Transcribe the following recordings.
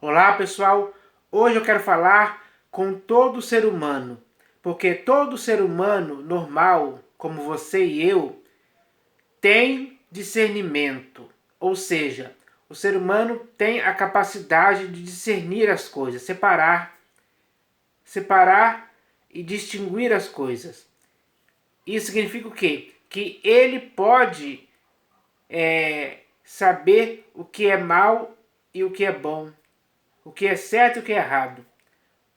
Olá pessoal, hoje eu quero falar com todo ser humano, porque todo ser humano normal, como você e eu, tem discernimento, ou seja, o ser humano tem a capacidade de discernir as coisas, separar e distinguir as coisas. Isso significa o quê? Que ele pode saber o que é mal e o que é bom, o que é certo e o que é errado,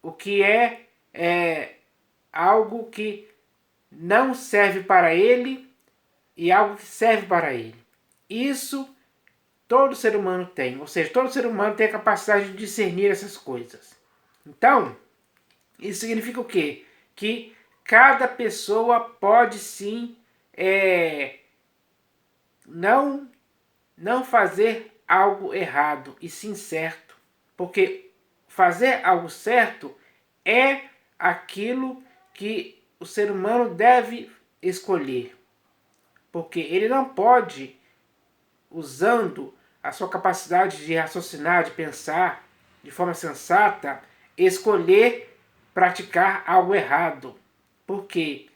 o que é algo que não serve para ele e algo que serve para ele. Isso todo ser humano tem, ou seja, todo ser humano tem a capacidade de discernir essas coisas. Então, isso significa o quê? Que cada pessoa pode sim não, não fazer algo errado, e sim certo. Porque fazer algo certo é aquilo que o ser humano deve escolher. Porque ele não pode, usando a sua capacidade de raciocinar, de pensar de forma sensata, escolher praticar algo errado. Porque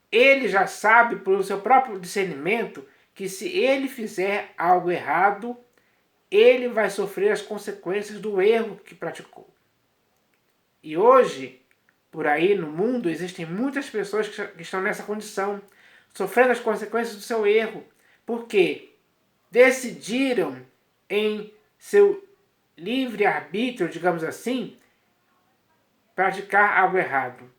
ele já sabe, pelo seu próprio discernimento, que se ele fizer algo errado, ele vai sofrer as consequências do erro que praticou. E hoje, por aí no mundo, existem muitas pessoas que estão nessa condição, sofrendo as consequências do seu erro, porque decidiram em seu livre-arbítrio, digamos assim, praticar algo errado.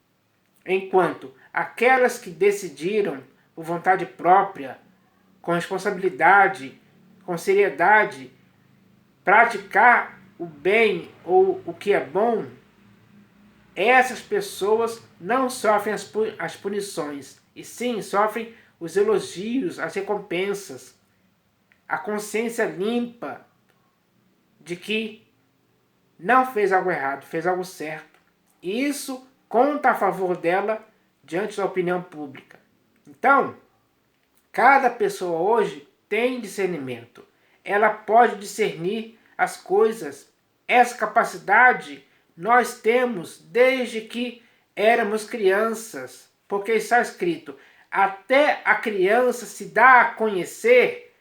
Enquanto aquelas que decidiram por vontade própria, com responsabilidade, com seriedade, praticar o bem ou o que é bom, essas pessoas não sofrem as punições, e sim sofrem os elogios, as recompensas, a consciência limpa de que não fez algo errado, fez algo certo. E isso conta a favor dela diante da opinião pública. Então, cada pessoa hoje tem discernimento. Ela pode discernir as coisas. Essa capacidade nós temos desde que éramos crianças. Porque está escrito, até a criança se dá a conhecer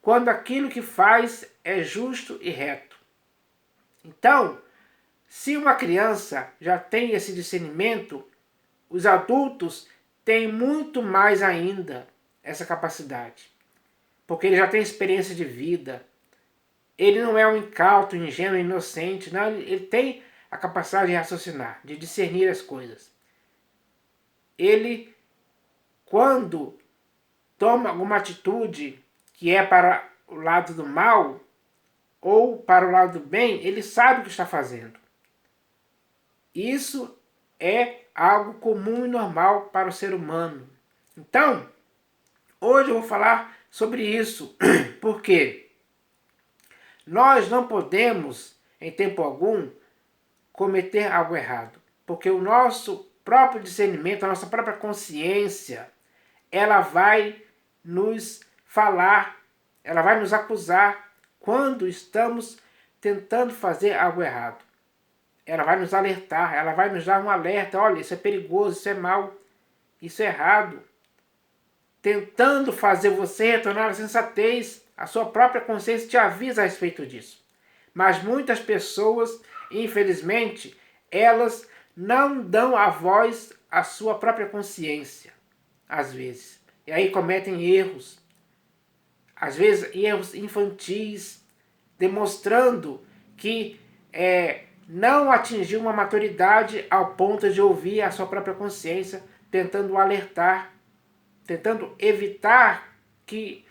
quando aquilo que faz é justo e reto. Então, se uma criança já tem esse discernimento, os adultos têm muito mais ainda essa capacidade. Porque ele já tem experiência de vida. Ele não é um incauto, ingênuo, inocente. Não, ele tem a capacidade de raciocinar, de discernir as coisas. Ele, quando toma alguma atitude que é para o lado do mal ou para o lado do bem, ele sabe o que está fazendo. Isso é algo comum e normal para o ser humano. Então, hoje eu vou falar sobre isso, porque nós não podemos, em tempo algum, cometer algo errado. Porque o nosso próprio discernimento, a nossa própria consciência, ela vai nos falar, ela vai nos acusar quando estamos tentando fazer algo errado. Ela vai nos alertar, ela vai nos dar um alerta, olha, isso é perigoso, isso é mal, isso é errado. Tentando fazer você retornar à sensatez, a sua própria consciência te avisa a respeito disso. Mas muitas pessoas, infelizmente, elas não dão a voz à sua própria consciência, às vezes. E aí cometem erros, às vezes erros infantis, demonstrando que não atingiu uma maturidade ao ponto de ouvir a sua própria consciência, tentando alertar, tentando evitar que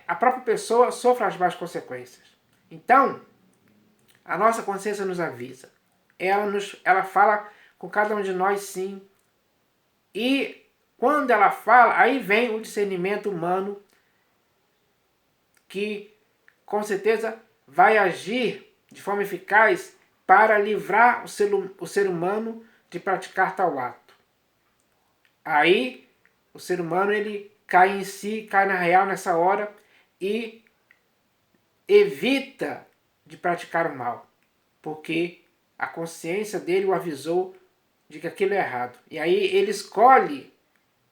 a própria pessoa sofra as más consequências. Então, a nossa consciência nos avisa. Ela fala com cada um de nós, sim. E quando ela fala, aí vem o discernimento humano que, com certeza, vai agir de forma eficaz para livrar o ser humano de praticar tal ato. Aí, o ser humano ele cai em si, cai na real nessa hora e evita de praticar o mal, porque a consciência dele o avisou de que aquilo é errado. E aí ele escolhe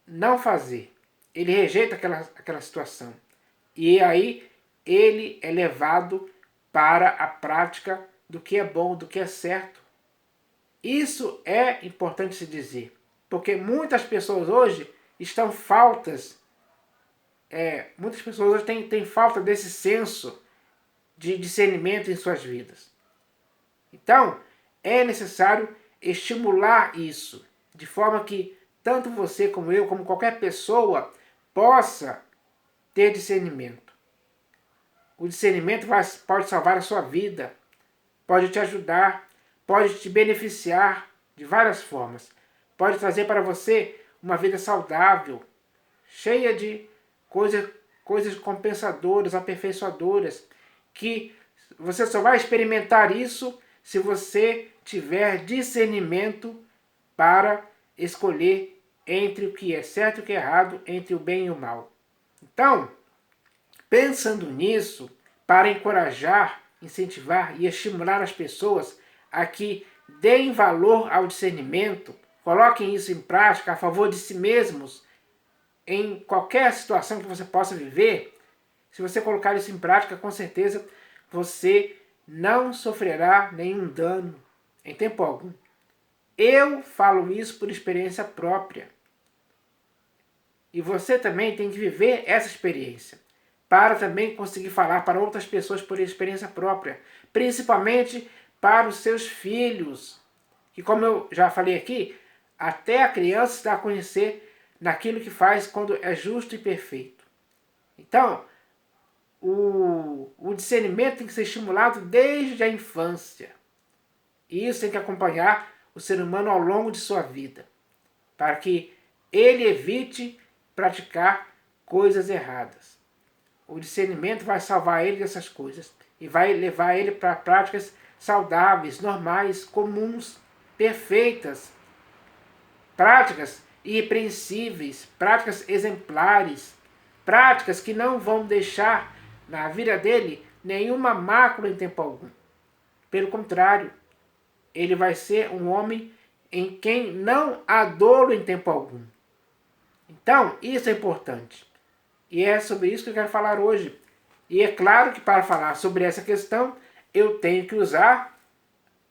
não fazer. Ele rejeita aquela situação. E aí ele é levado para a prática do que é bom, do que é certo. Isso é importante se dizer, porque muitas pessoas hoje estão faltas, muitas pessoas hoje têm falta desse senso de discernimento em suas vidas. Então, é necessário estimular isso, de forma que tanto você como eu, como qualquer pessoa, possa ter discernimento. O discernimento pode salvar a sua vida, pode te ajudar, pode te beneficiar de várias formas. Pode trazer para você uma vida saudável, cheia de coisas compensadoras, aperfeiçoadoras, que você só vai experimentar isso se você tiver discernimento para escolher entre o que é certo e o que é errado, entre o bem e o mal. Então, pensando nisso, para encorajar, incentivar e estimular as pessoas a que deem valor ao discernimento, coloquem isso em prática a favor de si mesmos, em qualquer situação que você possa viver, se você colocar isso em prática, com certeza você não sofrerá nenhum dano em tempo algum. Eu falo isso por experiência própria. E você também tem que viver essa experiência, para também conseguir falar para outras pessoas por experiência própria, principalmente para os seus filhos, que, como eu já falei aqui, até a criança se dá a conhecer naquilo que faz quando é justo e perfeito. Então, o discernimento tem que ser estimulado desde a infância. E isso tem que acompanhar o ser humano ao longo de sua vida, para que ele evite praticar coisas erradas. O discernimento vai salvar ele dessas coisas e vai levar ele para práticas saudáveis, normais, comuns, perfeitas, práticas irrepreensíveis, práticas exemplares, práticas que não vão deixar na vida dele nenhuma mácula em tempo algum. Pelo contrário, ele vai ser um homem em quem não há dolo em tempo algum. Então, isso é importante. E é sobre isso que eu quero falar hoje. E é claro que para falar sobre essa questão, eu tenho que usar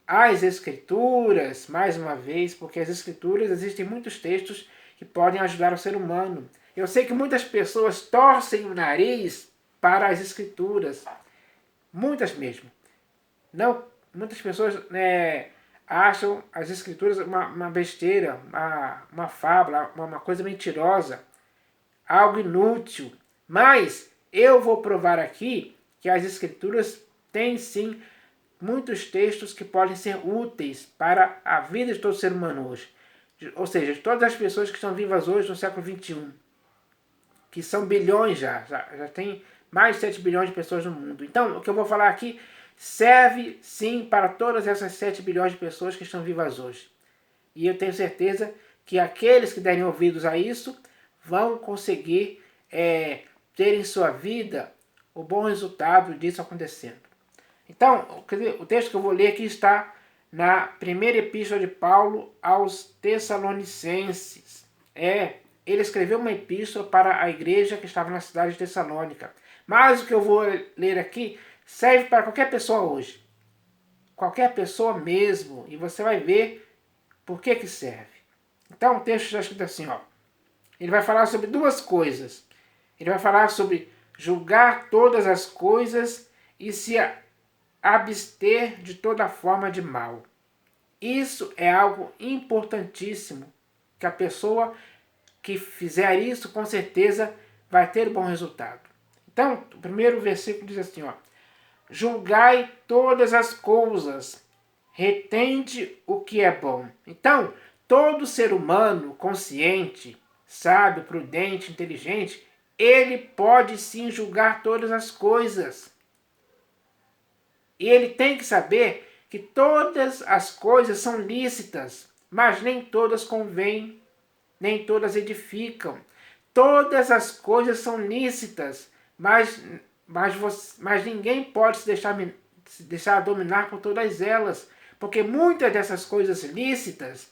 as Escrituras, mais uma vez, porque as Escrituras, existem muitos textos que podem ajudar o ser humano. Eu sei que muitas pessoas torcem o nariz para as Escrituras. Muitas mesmo. Não, muitas pessoas acham as Escrituras uma besteira, uma fábula, uma coisa mentirosa, algo inútil. Mas eu vou provar aqui que as Escrituras têm sim muitos textos que podem ser úteis para a vida de todo ser humano hoje. Ou seja, de todas as pessoas que estão vivas hoje no século XXI, que são bilhões já tem mais de 7 bilhões de pessoas no mundo. Então, o que eu vou falar aqui serve sim para todas essas 7 bilhões de pessoas que estão vivas hoje. E eu tenho certeza que aqueles que derem ouvidos a isso vão conseguir ter em sua vida o bom resultado disso acontecendo. Então, o texto que eu vou ler aqui está na primeira epístola de Paulo aos Tessalonicenses. Ele escreveu uma epístola para a igreja que estava na cidade de Tessalônica. Mas o que eu vou ler aqui serve para qualquer pessoa hoje. Qualquer pessoa mesmo. E você vai ver por que serve. Então o texto está escrito assim, ó. Ele vai falar sobre duas coisas. Ele vai falar sobre julgar todas as coisas e se abster de toda forma de mal. Isso é algo importantíssimo, que a pessoa que fizer isso, com certeza, vai ter bom resultado. Então, o primeiro versículo diz assim, ó. Julgai todas as coisas, retende o que é bom. Então, todo ser humano consciente, sábio, prudente, inteligente, ele pode sim julgar todas as coisas. E ele tem que saber que todas as coisas são lícitas, mas nem todas convêm, nem todas edificam. Todas as coisas são lícitas, mas ninguém pode se se deixar dominar por todas elas, porque muitas dessas coisas lícitas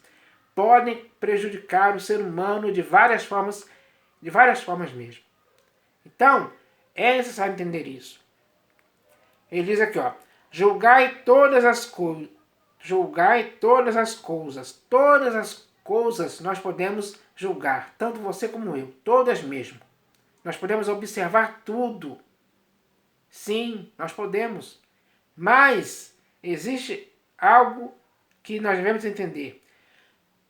podem prejudicar o ser humano de várias formas mesmo. Então, é necessário entender isso. Ele diz aqui, ó, julgai todas as coisas, todas as coisas nós podemos julgar, tanto você como eu, todas mesmo. Nós podemos observar tudo. Sim, nós podemos. Mas existe algo que nós devemos entender.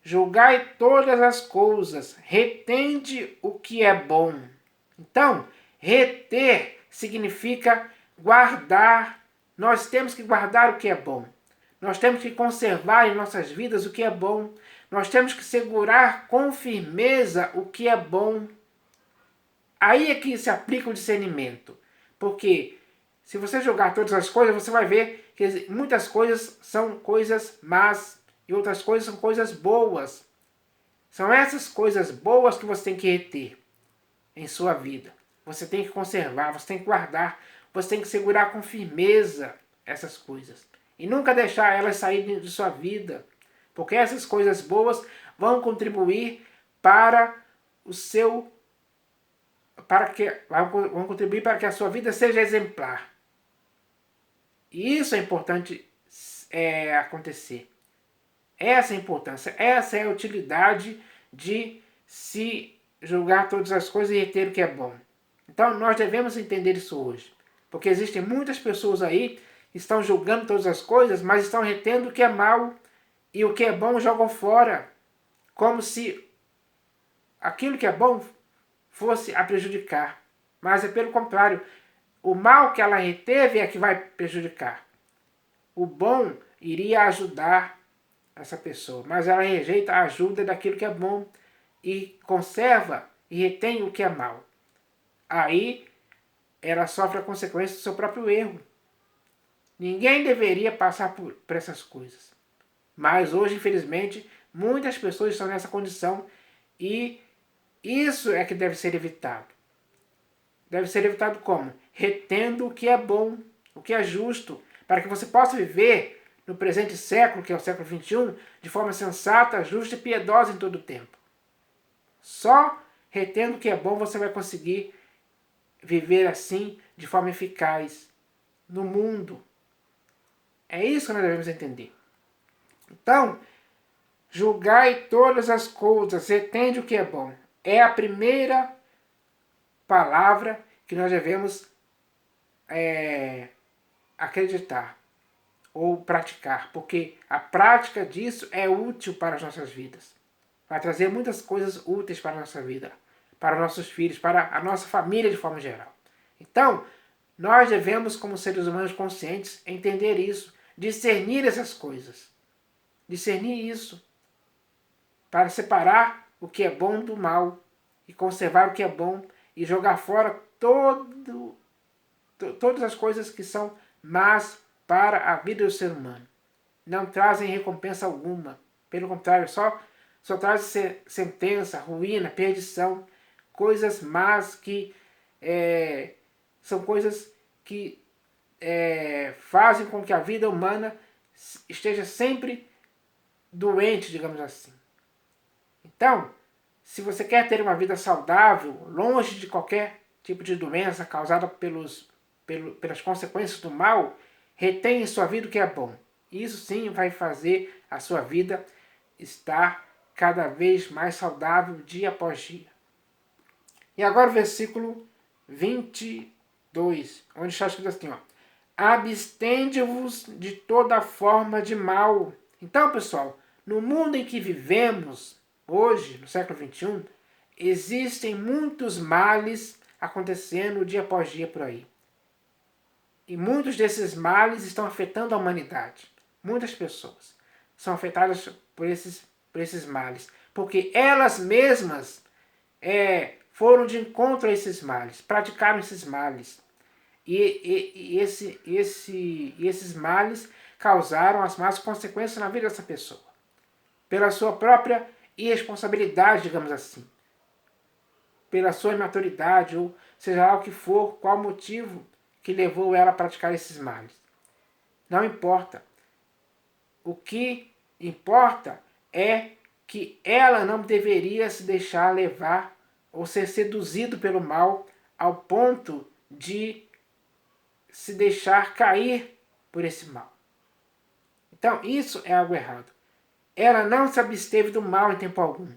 Julgai todas as coisas, retende o que é bom. Então, reter significa guardar. Nós temos que guardar o que é bom. Nós temos que conservar em nossas vidas o que é bom. Nós temos que segurar com firmeza o que é bom. Aí é que se aplica o discernimento. Porque se você julgar todas as coisas, você vai ver que muitas coisas são coisas más e outras coisas são coisas boas. São essas coisas boas que você tem que reter em sua vida. Você tem que conservar, você tem que guardar, você tem que segurar com firmeza essas coisas. E nunca deixar elas saírem de sua vida. Porque essas coisas boas vão contribuir para o seu... vão contribuir para que a sua vida seja exemplar. E isso é importante acontecer. Essa é a importância, essa é a utilidade de se julgar todas as coisas e reter o que é bom. Então nós devemos entender isso hoje. Porque existem muitas pessoas aí que estão julgando todas as coisas, mas estão retendo o que é mal e o que é bom jogam fora. Como se aquilo que é bom fosse a prejudicar. Mas é pelo contrário. O mal que ela reteve é que vai prejudicar. O bom iria ajudar essa pessoa, mas ela rejeita a ajuda daquilo que é bom e conserva e retém o que é mal. Aí ela sofre a consequência do seu próprio erro. Ninguém deveria passar por essas coisas. Mas hoje, infelizmente, muitas pessoas estão nessa condição e isso é que deve ser evitado. Deve ser evitado como? Retendo o que é bom, o que é justo, para que você possa viver no presente século, que é o século XXI, de forma sensata, justa e piedosa em todo o tempo. Só retendo o que é bom você vai conseguir viver assim, de forma eficaz, no mundo. É isso que nós devemos entender. Então, julgai todas as coisas, retende o que é bom. É a primeira palavra que nós devemos acreditar ou praticar, porque a prática disso é útil para as nossas vidas. Vai trazer muitas coisas úteis para a nossa vida, para nossos filhos, para a nossa família de forma geral. Então, nós devemos, como seres humanos conscientes, entender isso, discernir essas coisas. Discernir isso, para separar o que é bom do mal, e conservar o que é bom, e jogar fora todas as coisas que são más para a vida do ser humano. Não trazem recompensa alguma. Pelo contrário, só trazem sentença, ruína, perdição. Coisas más que são coisas que fazem com que a vida humana esteja sempre doente, digamos assim. Então, se você quer ter uma vida saudável, longe de qualquer tipo de doença causada pelas consequências do mal, retém em sua vida o que é bom. Isso sim vai fazer a sua vida estar cada vez mais saudável dia após dia. E agora o versículo 22, onde está escrito assim, ó, abstende-vos de toda forma de mal. Então, pessoal, no mundo em que vivemos hoje, no século XXI, existem muitos males acontecendo dia após dia por aí. E muitos desses males estão afetando a humanidade. Muitas pessoas são afetadas por esses males. Porque elas mesmas foram de encontro a esses males, praticaram esses males. E esses males causaram as más consequências na vida dessa pessoa. Pela sua própria irresponsabilidade, digamos assim. Pela sua imaturidade, ou seja lá o que for, qual motivo que levou ela a praticar esses males. Não importa. O que importa é que ela não deveria se deixar levar ou ser seduzido pelo mal ao ponto de se deixar cair por esse mal. Então, isso é algo errado. Ela não se absteve do mal em tempo algum.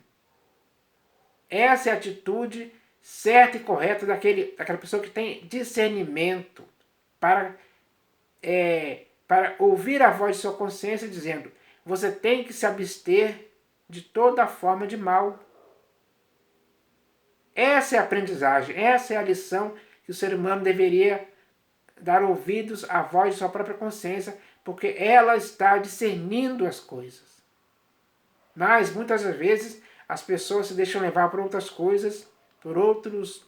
Essa é a atitude certa e correta daquela pessoa que tem discernimento para ouvir a voz de sua consciência dizendo: você tem que se abster de toda forma de mal. Essa é a aprendizagem, essa é a lição que o ser humano deveria dar ouvidos à voz de sua própria consciência, porque ela está discernindo as coisas. Mas muitas vezes as pessoas se deixam levar por outras coisas, por outras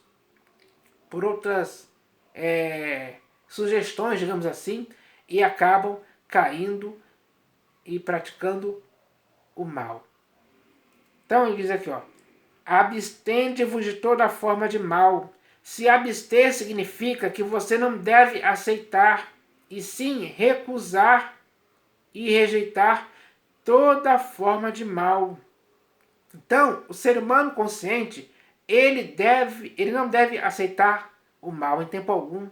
sugestões, digamos assim, e acabam caindo e praticando o mal. Então ele diz aqui, ó, abstende-vos de toda forma de mal. Se abster significa que você não deve aceitar, e sim recusar e rejeitar toda forma de mal. Então, o ser humano consciente, ele não deve aceitar o mal em tempo algum.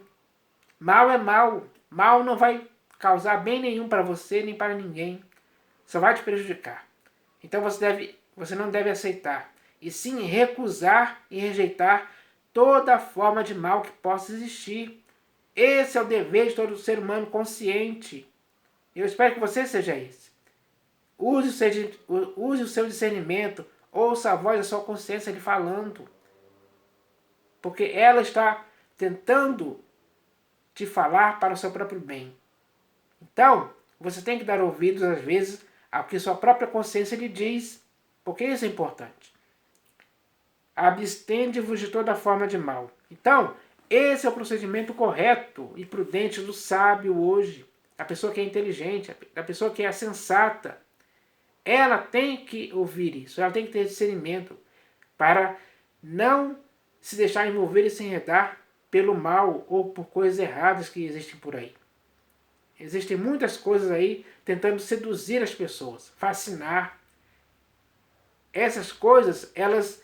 Mal é mal. Mal não vai causar bem nenhum para você nem para ninguém. Só vai te prejudicar. Então você não deve aceitar, e sim recusar e rejeitar toda forma de mal que possa existir. Esse é o dever de todo ser humano consciente. Eu espero que você seja esse. Use o seu discernimento, ouça a voz da sua consciência lhe falando. Porque ela está tentando te falar para o seu próprio bem. Então, você tem que dar ouvidos, às vezes, ao que sua própria consciência lhe diz. Porque isso é importante. Abstende-vos de toda forma de mal. Então, esse é o procedimento correto e prudente do sábio hoje. A pessoa que é inteligente, a pessoa que é sensata. Ela tem que ouvir isso, ela tem que ter discernimento para não se deixar envolver e se enredar pelo mal ou por coisas erradas que existem por aí. Existem muitas coisas aí tentando seduzir as pessoas, fascinar. Essas coisas, elas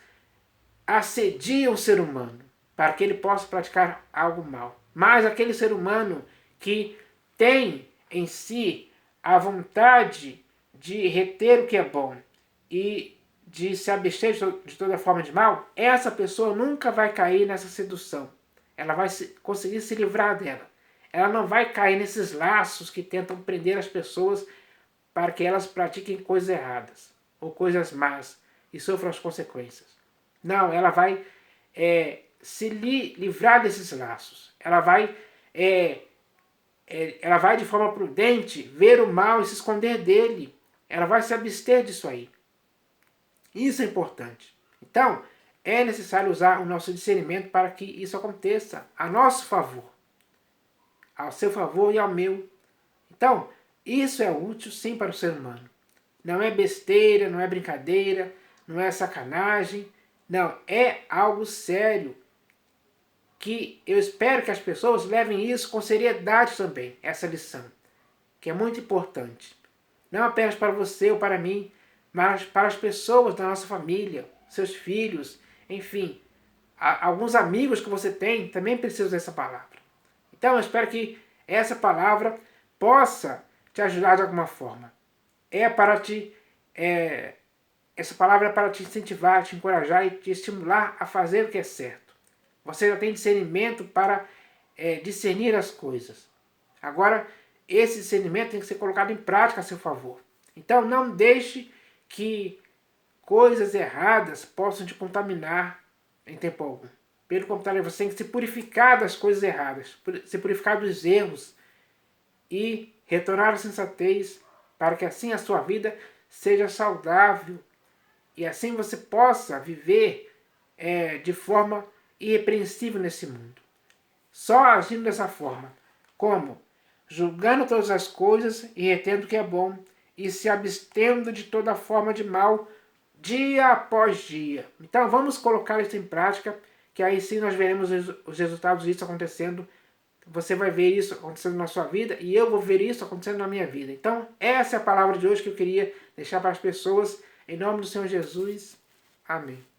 assediam o ser humano para que ele possa praticar algo mal. Mas aquele ser humano que tem em si a vontade de reter o que é bom e de se abster de toda forma de mal, essa pessoa nunca vai cair nessa sedução. Ela vai conseguir se livrar dela. Ela não vai cair nesses laços que tentam prender as pessoas para que elas pratiquem coisas erradas ou coisas más e sofram as consequências. Não, ela vai se livrar desses laços. Ela vai de forma prudente ver o mal e se esconder dele. Ela vai se abster disso aí. Isso é importante. Então, é necessário usar o nosso discernimento para que isso aconteça a nosso favor. Ao seu favor e ao meu. Então, isso é útil sim para o ser humano. Não é besteira, não é brincadeira, não é sacanagem. Não, é algo sério. Que eu espero que as pessoas levem isso com seriedade também, essa lição. Que é muito importante. Não apenas para você ou para mim, mas para as pessoas da nossa família, seus filhos, enfim. Alguns amigos que você tem também precisam dessa palavra. Então eu espero que essa palavra possa te ajudar de alguma forma. Essa palavra é para te incentivar, te encorajar e te estimular a fazer o que é certo. Você já tem discernimento para discernir as coisas. Agora, esse discernimento tem que ser colocado em prática a seu favor. Então não deixe que coisas erradas possam te contaminar em tempo algum. Pelo contrário, você tem que se purificar das coisas erradas, se purificar dos erros e retornar à sensatez para que assim a sua vida seja saudável e assim você possa viver de forma irrepreensível nesse mundo. Só agindo dessa forma, como julgando todas as coisas e retendo o que é bom e se abstendo de toda forma de mal dia após dia. Então vamos colocar isso em prática, que aí sim nós veremos os resultados disso acontecendo você vai ver isso acontecendo na sua vida e eu vou ver isso acontecendo na minha vida. Então, essa é a palavra de hoje que eu queria deixar para as pessoas. Em nome do Senhor Jesus. Amém.